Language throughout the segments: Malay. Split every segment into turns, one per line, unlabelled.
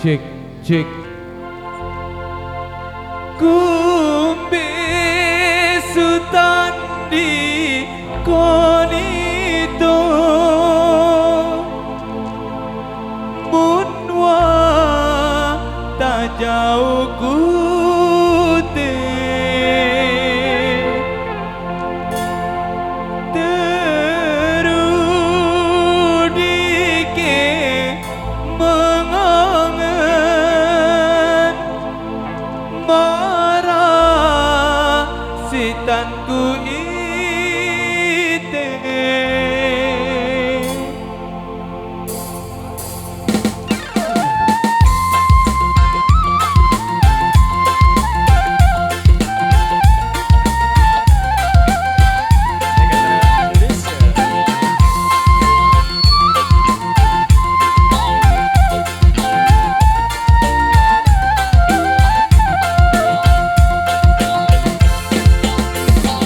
Cek, cek. Kumbi Sultan di konito munwa tak jauh kute terudike mengangen marah sitanku ite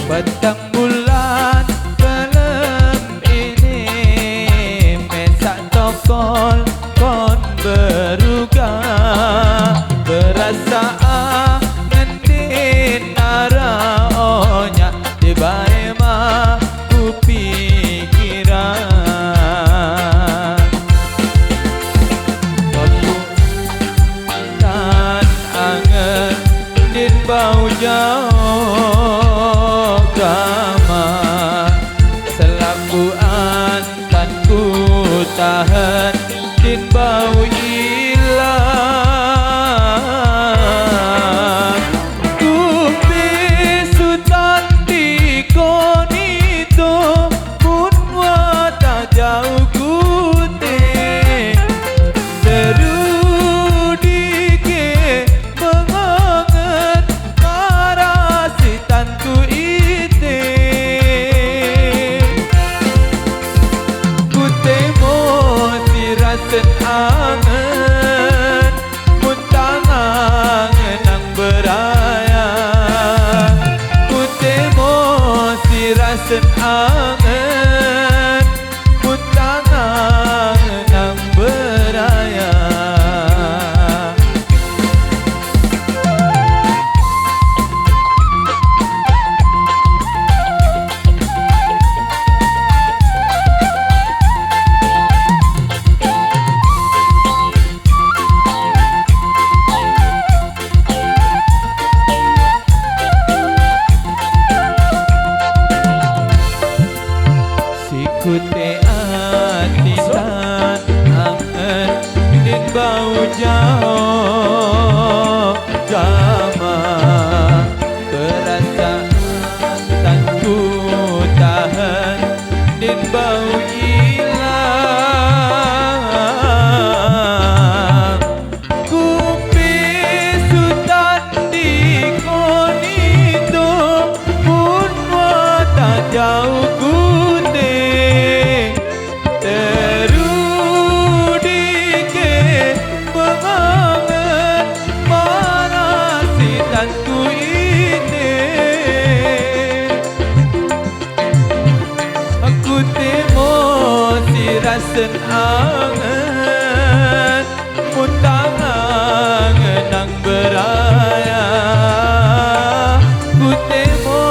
Batang bulan malam ini mesak tokol kon beruga berasa ngendin arah onya tiba mah ku pikiran waktu tan angen din bau jauh kama selaku antanku tahan din bau ilang kumbi Sultan di konito munwa tak jauh kute terudike mengangen marah sitanku ite kutemo tirasen angen muntangan nang beraya kutemo tirasen angen muntangan nang beraya Sikute atitan angen din bau jauh jama perasaan tanku tahan din bau ilang kumbi Sultan di konito munwa tak jauh kute terudike mengangen marah sitanku ite aku temo tirasen angen muntangan nang beraya ku temo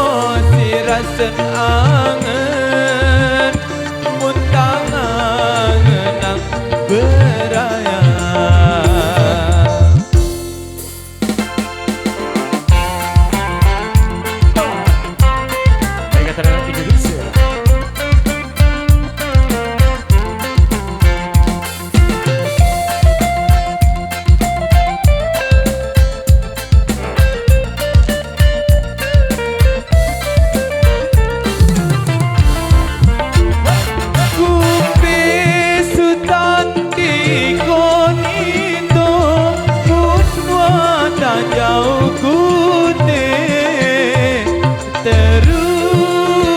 tirasen angen muntangan nang beraya jauh kute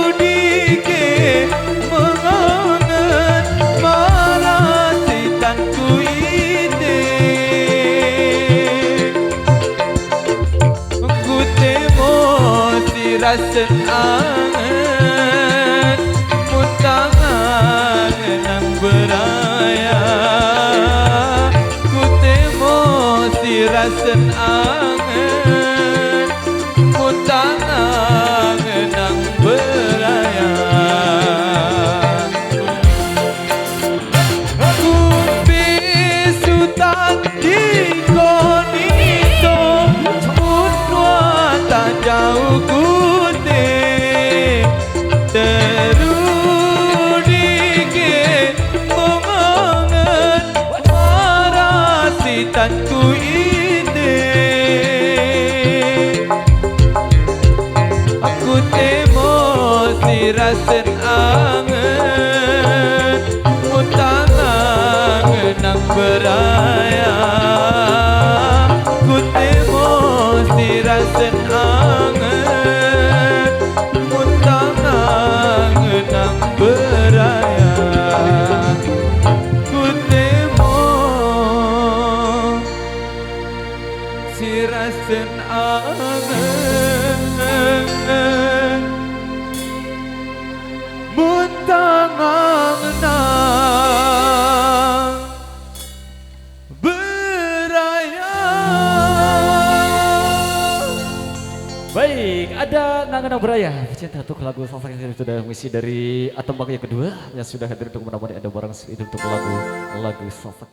terudike mengangen marah sitanku ite ku temo tirasen angen muntangan nang beraya ku temo rasen angen Mutang angen nang beraya Kumpi sutak di konito Unwa tak jauh kute Terudike mengangen Marasitanku ide Aku emosi rasen angen Mutang angen nang beraya Aku emosi rasen angen Mutang angen nang beraya Ku emosi rasen angen Mutang angen nang beraya.
Baik, ada Nangenang Beraya. Cinta untuk lagu Sasak yang sudah mengisi dari Atembang yang kedua yang sudah hadir untuk menemani Anda bareng itu untuk lagu Sasak